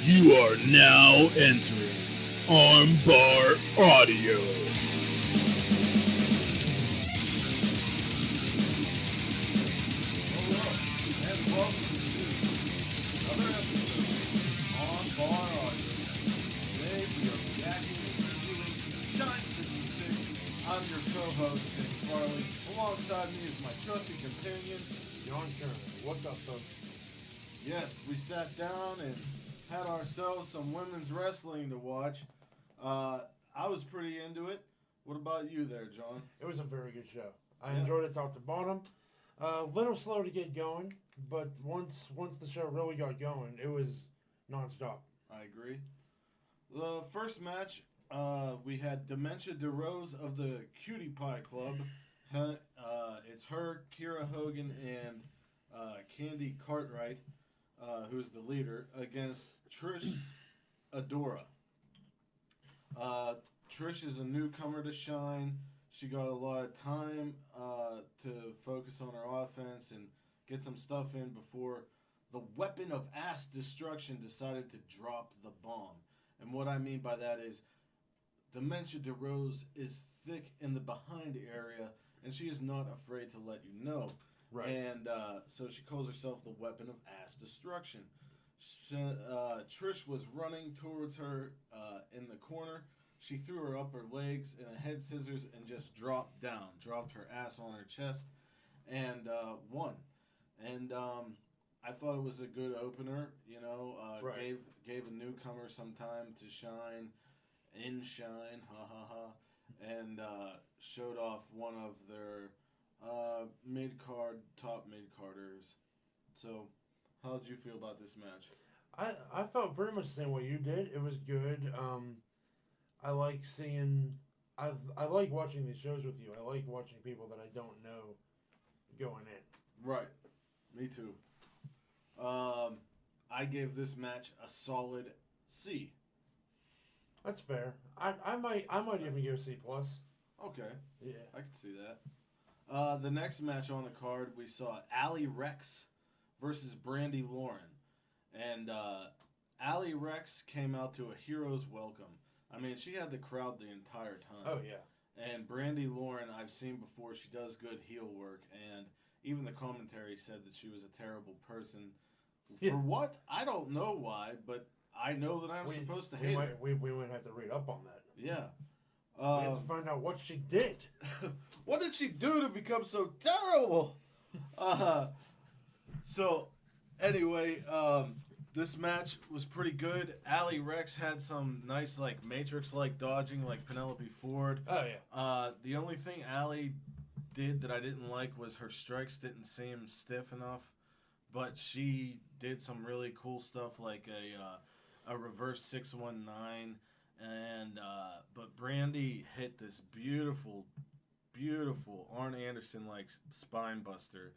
You are now entering Armbar Audio. Hello, and welcome to another episode on Bar Audio. Today we are reacting and reviewing Shine 56. I'm your co-host, Nick Farley. Alongside me is my trusty companion, John Kerner. What's up, folks? Yes, we sat down and had ourselves some women's wrestling to watch. I was pretty into it. What about you there, John? It was a very good show. I Yeah. enjoyed it top to bottom. A little slow to get going, but once the show really got going, it was nonstop. I agree. The first match, we had Dementia DeRose of the Cutie Pie Club. It's her, Kira Hogan, and Candy Cartwright, who's the leader, against Trish Adora. Trish is a newcomer to Shine. She got a lot of time to focus on her offense and get some stuff in before the weapon of ass destruction decided to drop the bomb. And what I mean by that is Dementia DeRose is thick in the behind area, and she is not afraid to let you know. Right. And so she calls herself the weapon of ass destruction. Trish was running towards her in the corner. She threw her up her legs in a head scissors and just dropped down. Dropped her ass on her chest and won. And I thought it was a good opener. You know, Right. gave a newcomer some time to shine, ha ha ha, and showed off one of their top mid carders. So, how did you feel about this match? I felt pretty much the same way you did. It was good. I like seeing. I like watching these shows with you. I like watching people that I don't know going in. Right, me too. I gave this match a solid C. That's fair. I might even give a C plus. Okay, Yeah. I can see that. The next match on the card, we saw Allie Rex versus Brandy Lauren. And Allie Rex came out to a hero's welcome. I mean, she had the crowd the entire time. Oh yeah. And Brandy Lauren, I've seen before, she does good heel work. And even the commentary said that she was a terrible person. Yeah. For what? I don't know why, but I know that I'm supposed to hate her. We might have to read up on that. Yeah. We have to find out what she did. What did she do to become so terrible? So, anyway, this match was pretty good. Allie Rex had some nice, like, Matrix-like dodging, like Penelope Ford. Oh yeah. The only thing Allie did that I didn't like was her strikes didn't seem stiff enough, but she did some really cool stuff, like a reverse 619, and but Brandy hit this beautiful Arn Anderson like spine buster,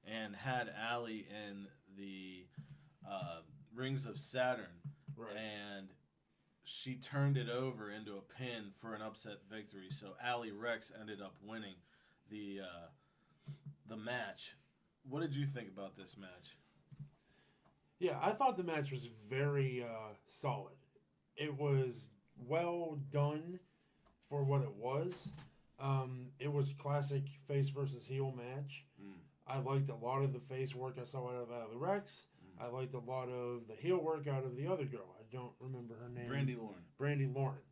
and had Allie in the Rings of Saturn, Right. and she turned it over into a pin for an upset victory. So Allie Rex ended up winning the match. What did you think about this match? Yeah, I thought the match was very solid. It was well done for what it was. It was classic face versus heel match. Mm. I liked a lot of the face work I saw out of the Rex. I liked a lot of the heel work out of the other girl. I don't remember her name. Brandy Lauren.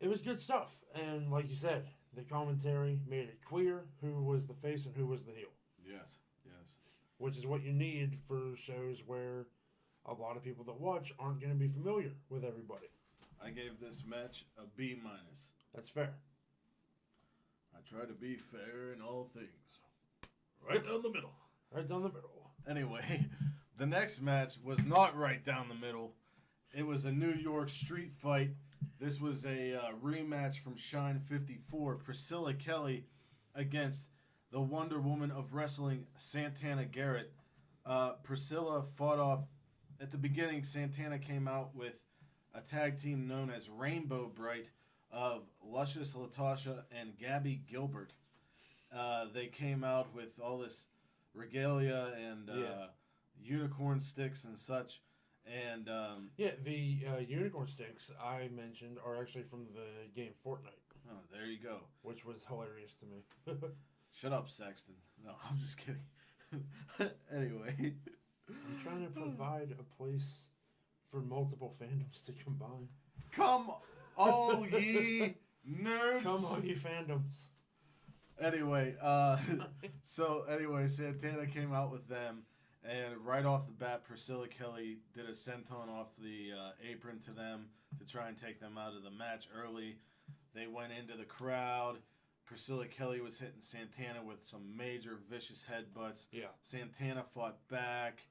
It was good stuff. And like you said, the commentary made it clear who was the face and who was the heel. Yes. Which is what you need for shows where a lot of people that watch aren't going to be familiar with everybody. I gave this match a B-. That's fair. I try to be fair in all things. Right down the middle. Right down the middle. Anyway, the next match was not right down the middle. It was a New York street fight. This was a rematch from Shine 54. Priscilla Kelly against the Wonder Woman of Wrestling, Santana Garrett. Priscilla fought off. At the beginning, Santana came out with a tag team known as Rainbow Bright of Luscious Latasha and Gabby Gilbert. They came out with all this regalia and unicorn sticks and such. And Yeah, the unicorn sticks I mentioned are actually from the game Fortnite, oh, there you go. which was hilarious to me. Shut up, Sexton. No, I'm just kidding. Anyway, I'm trying to provide a place for multiple fandoms to combine. come all ye nerds. Come on, you fandoms. Anyway, Santana came out with them, and right off the bat, Priscilla Kelly did a senton off the apron to them to try and take them out of the match early. They went into the crowd. Priscilla Kelly was hitting Santana with some major vicious headbutts. Yeah. Santana fought back.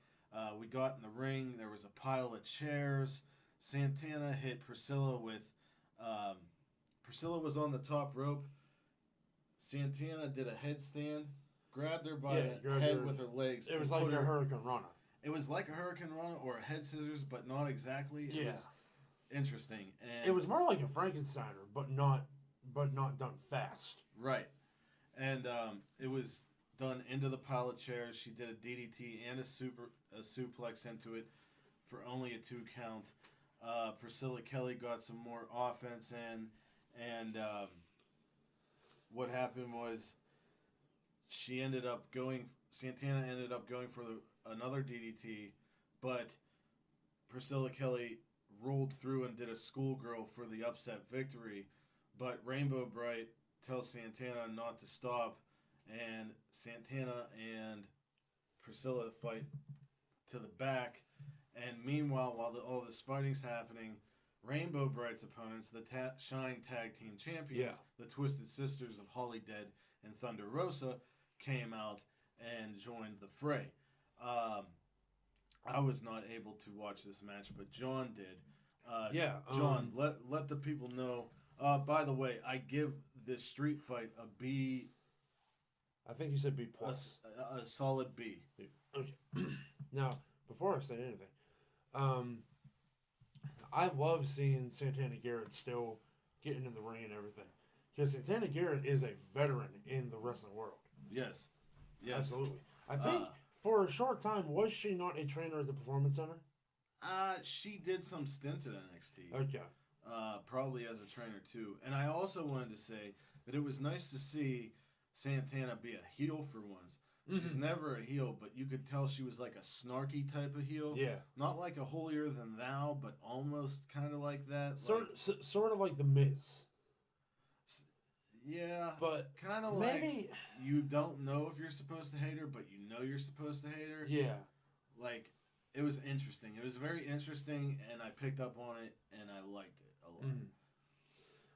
We got in the ring. There was a pile of chairs. Santana hit Priscilla with... Priscilla was on the top rope. Santana did a headstand, grabbed her by the head with her legs. It was like a Hurricane Rana. It was like a Hurricane Rana or a head scissors, but not exactly. It was interesting. And It was more like a Frankensteiner, but not done fast. right. And it was done into the pile of chairs. She did a DDT and a suplex into it for only a 2 count. Priscilla Kelly got some more offense in, and what happened was Santana ended up going for another DDT, but Priscilla Kelly rolled through and did a schoolgirl for the upset victory. But Rainbow Bright tells Santana not to stop, and Santana and Priscilla fight to the back. And meanwhile, while all this fighting's happening, Rainbow Bright's opponents, the Shine Tag Team Champions, the Twisted Sisters of Holly Dead and Thunder Rosa, came out and joined the fray. I was not able to watch this match, but John did. John, let the people know. By the way, I give this street fight a B. I think you said B plus. A solid B. Okay. Now, before I say anything, I love seeing Santana Garrett still getting in the ring and everything, because Santana Garrett is a veteran in the wrestling world. Yes. Absolutely. I think for a short time, was she not a trainer at the Performance Center? She did some stints at NXT. Okay. Probably as a trainer too. And I also wanted to say that it was nice to see Santana be a heel for once. She's never a heel, but you could tell she was like a snarky type of heel. Yeah. Not like a holier than thou, but almost kind of like that. Sort of like The Miz. Yeah. But kind of like you don't know if you're supposed to hate her, but you know you're supposed to hate her. Yeah. Like, it was interesting. It was very interesting, and I picked up on it, and I liked it a lot.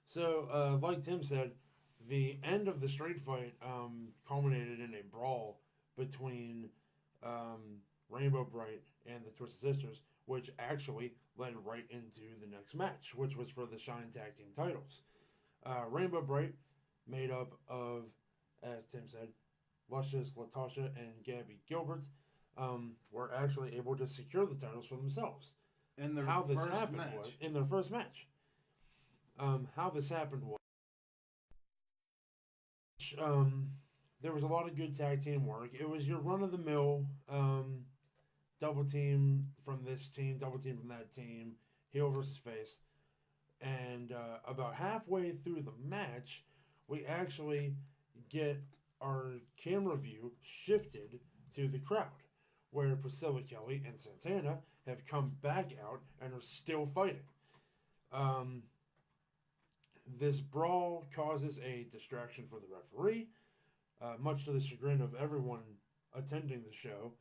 So, like Tim said, the end of the street fight culminated in a brawl between Rainbow Bright and the Twisted Sisters, which actually led right into the next match, which was for the Shine Tag Team titles. Rainbow Bright, made up of, as Tim said, Luscious, Latasha, and Gabby Gilbert, were actually able to secure the titles for themselves. In their How this first happened match. was in their first match. How this happened was there was a lot of good tag team work. It was your run of the mill double team from this team, double team from that team, heel versus face. And about halfway through the match, we actually get our camera view shifted to the crowd, where Priscilla Kelly and Santana have come back out and are still fighting. This brawl causes a distraction for the referee, much to the chagrin of everyone attending the show,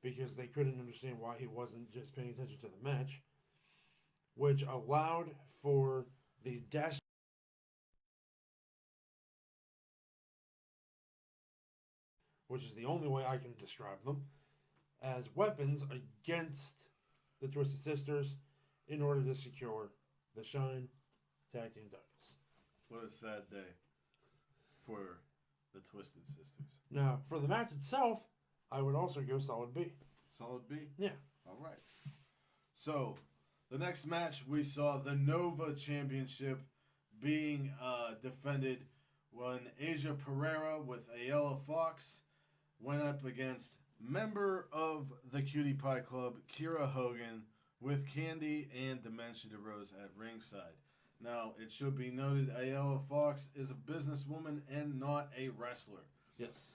because they couldn't understand why he wasn't just paying attention to the match, which allowed for the dash, which is the only way I can describe them, as weapons against the Twisted Sisters in order to secure the Shine Tag Team titles. What a sad day for the Twisted Sisters. Now, for the match itself, I would also go solid B. Solid B? Yeah. All right. So, the next match, we saw the Nova Championship being defended when Asia Pereira with Ayala Fox went up against member of the Cutie Pie Club, Kiera Hogan, with Candy and Dementia DeRose at ringside. Now, it should be noted, Ayala Fox is a businesswoman and not a wrestler. Yes.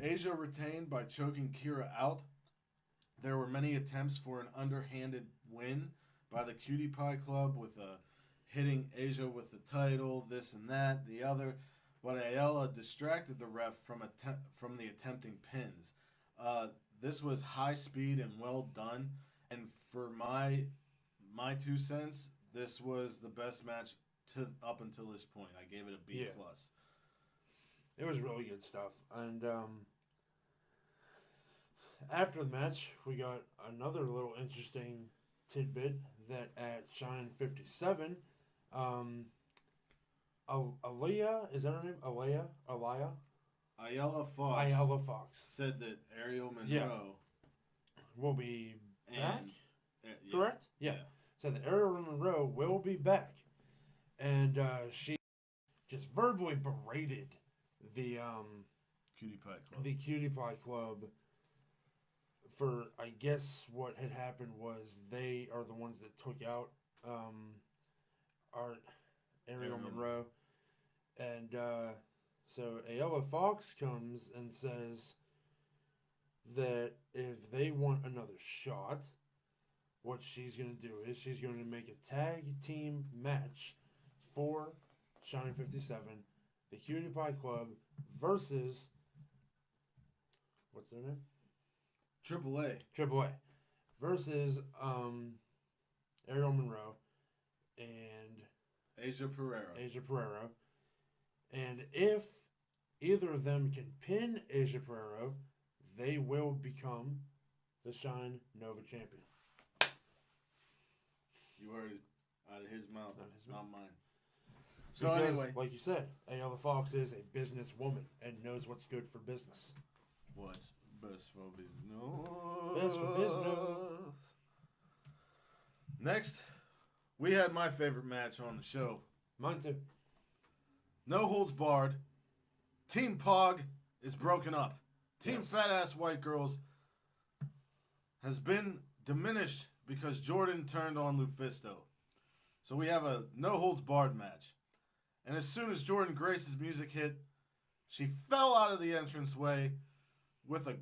Asia retained by choking Kiera out. There were many attempts for an underhanded win by the Cutie Pie Club with hitting Asia with the title, this and that, the other. But Ayala distracted the ref from the attempting pins. This was high speed and well done. And for my 2 cents, this was the best match up until this point. I gave it a B+. It was really good stuff. And after the match, we got another little interesting tidbit that at Shine 57, Aliyah, is that her name? Aliyah? Ayala Fox said that Ariel Monroe will be back. Yeah. Correct? Yeah. So the Ariel Monroe will be back. And she just verbally berated the Cutie Pie Club. The Cutie Pie Club for, I guess what had happened was they are the ones that took out our Ariel Monroe. And so Ayala Fox comes and says that if they want another shot, what she's going to do is she's going to make a tag team match for Shine 57, the Cutie Pie Club versus, what's their name? AAA versus Ariel Monroe and Asia Pereira. And if either of them can pin Asia Pereira, they will become the Shine Nova champion. You heard it out of his mouth, not mine. So because, anyway, like you said, Ayala Fox is a businesswoman and knows what's good for business. What's best for business? Best for business. Next, we had my favorite match on the show. Mine too. No holds barred. Team Pog is broken up. Team Fat Ass White Girls has been diminished because Jordan turned on Lufisto. So we have a no holds barred match. And as soon as Jordan Grace's music hit, she fell out of the entranceway with a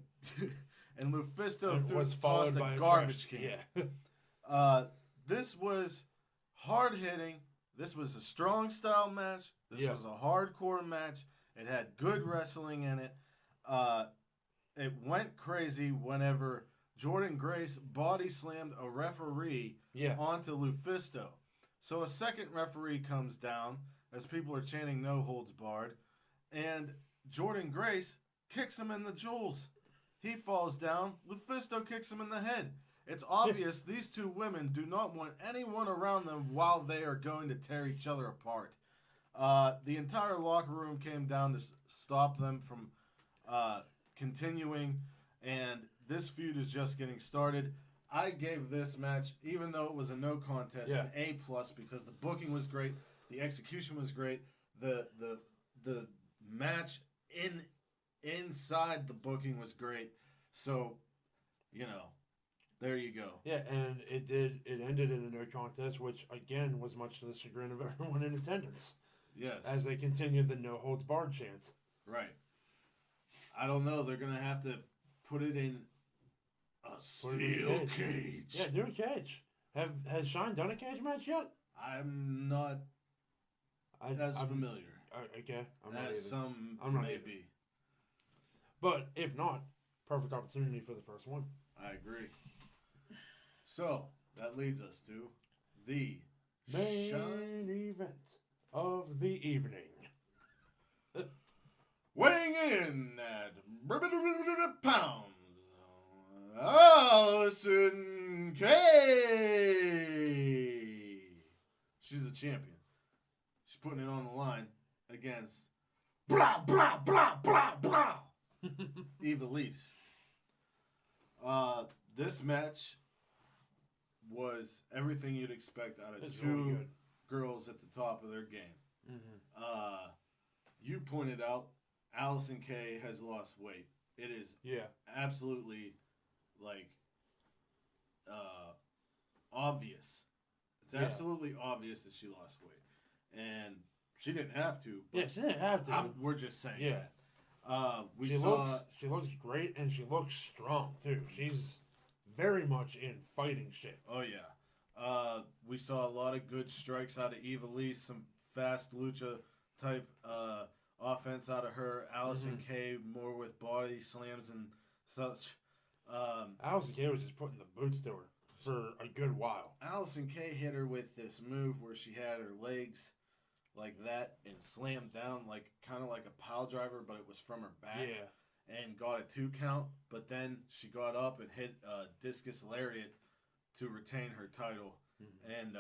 and Lufisto tossed a garbage can. Yeah. This was hard hitting. This was a strong style match. This was a hardcore match. It had good wrestling in it. It went crazy whenever Jordan Grace body slammed a referee onto Lufisto. So a second referee comes down as people are chanting no holds barred, and Jordan Grace kicks him in the jewels. He falls down. Lufisto kicks him in the head. It's obvious these two women do not want anyone around them while they are going to tear each other apart. The entire locker room came down to stop them from continuing, and this feud is just getting started. I gave this match, even though it was a no contest, an A+ because the booking was great, the execution was great, the match inside the booking was great. So, there you go. Yeah, and it ended in a no contest, which again was much to the chagrin of everyone in attendance. Yes. As they continued the no holds barred chant. Right. I don't know. They're gonna have to put it in a steel cage. Yeah, do a cage. Has Shine done a cage match yet? I'm not as familiar. Okay, I'm not as either. some I'm not may either. be. But if not, perfect opportunity for the first one. I agree. So that leads us to the main event of the evening. Weighing in at pounds, Allison Kay. She's a champion. She's putting it on the line against blah blah blah blah blah Ivelisse. This match was everything you'd expect out of two really girls at the top of their game. Mm-hmm. You pointed out Allison Kay has lost weight. it is Yeah. absolutely like obvious. It's Yeah. absolutely obvious that she lost weight, and she didn't have to. But Yeah, she didn't have to. we're just saying. Yeah. That. We she saw. looks great, and she looks strong too. She's very much in fighting shape. Oh yeah. We saw a lot of good strikes out of Eva Lee. Some fast lucha type offense out of her. Allison Kay more with body slams and such. Allison Kay was just putting the boots to her for a good while. Allison Kay hit her with this move where she had her legs like that and slammed down like kind of like a pile driver, but it was from her back. Yeah. And got a 2 count, but then she got up and hit a discus lariat to retain her title. And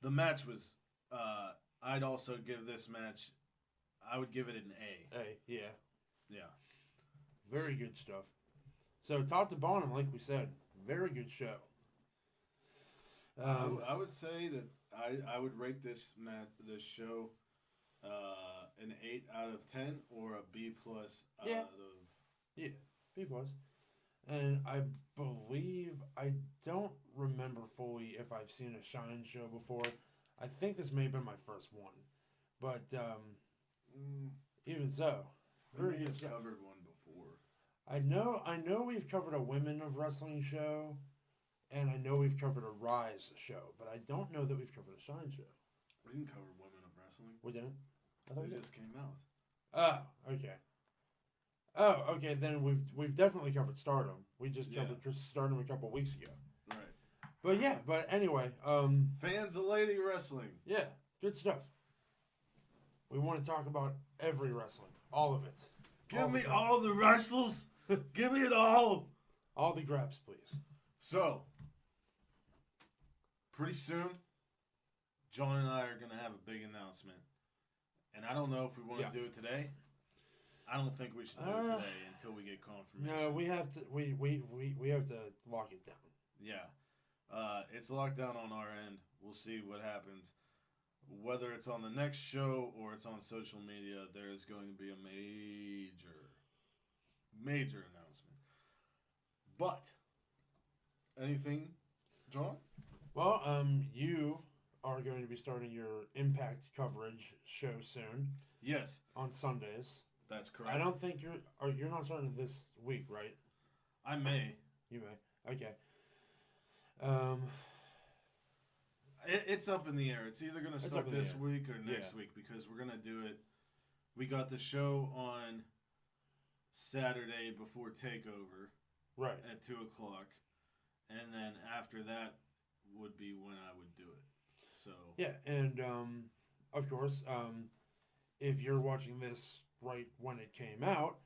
the match was. I'd also give this match. I would give it an A. Yeah. Yeah. Very good stuff. So top to bottom, like we said, very good show. I would say that I would rate this show an 8 out of 10 or a B plus out of. Yeah, B plus. And I believe, I don't remember fully if I've seen a Shine show before. I think this may have been my first one. But even so. We may have covered one before. I know we've covered a Women of Wrestling show, and I know we've covered a Rise show, but I don't know that we've covered a Shine show. We didn't cover Women of Wrestling. We didn't? I thought we did. Just came out. Oh, okay. Oh, okay, then we've definitely covered Stardom. We just covered Stardom a couple weeks ago. Right. But anyway, fans of Lady Wrestling. Yeah, good stuff. We want to talk about every wrestling. All of it. Give me all the wrestlers. Give me it all. All the grabs, please. So, pretty soon, John and I are going to have a big announcement. And I don't know if we want to do it today. I don't think we should do it today until we get confirmation. No, we have to we have to lock it down. Yeah. It's locked down on our end. We'll see what happens. Whether it's on the next show or it's on social media, there is going to be a major announcement. But anything, John? Well, you are going to be starting your Impact coverage show soon. Yes. On Sundays. That's correct. I don't think you're not starting this week, right? I may. You may. Okay. It's up in the air. It's either going to start this week or next week because we're going to do it. We got the show on Saturday before TakeOver. Right. At 2 o'clock. And then after that would be when I would do it. So. Yeah, and of course, if you're watching this right when it came out,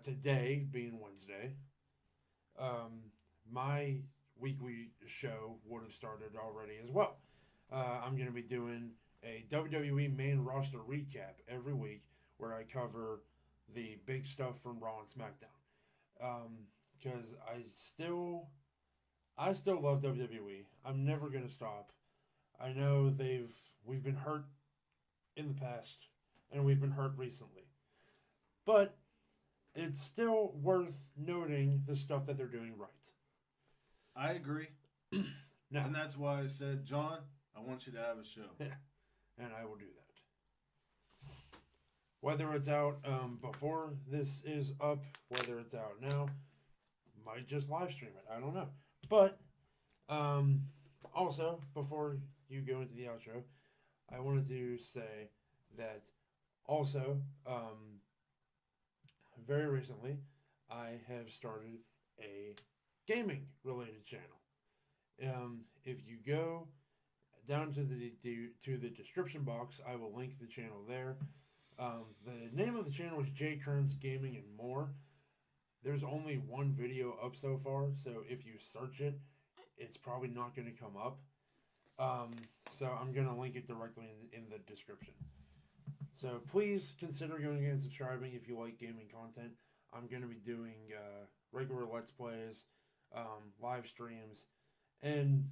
today being Wednesday, my weekly show would have started already as well. I'm going to be doing a WWE main roster recap every week where I cover the big stuff from Raw and SmackDown. Because I still love WWE. I'm never going to stop. I know we've been hurt in the past, and we've been hurt recently. But it's still worth noting the stuff that they're doing right. I agree. No. And that's why I said, John, I want you to have a show. Yeah, and I will do that. Whether it's out before this is up, whether it's out now, might just live stream it. I don't know. But also, before you go into the outro, I wanted to say that also, very recently, I have started a gaming-related channel. If you go down to the description box, I will link the channel there. The name of the channel is Jay Kearns Gaming and More. There's only one video up so far, so if you search it, it's probably not going to come up. So I'm going to link it directly in the description. So please consider going and subscribing if you like gaming content. I'm going to be doing regular Let's Plays, live streams, and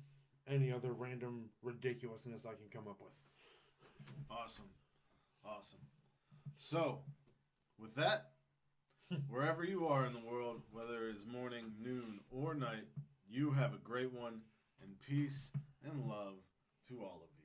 any other random ridiculousness I can come up with. Awesome. So, with that, Wherever you are in the world, whether it's morning, noon, or night, you have a great one, and peace and love to all of you.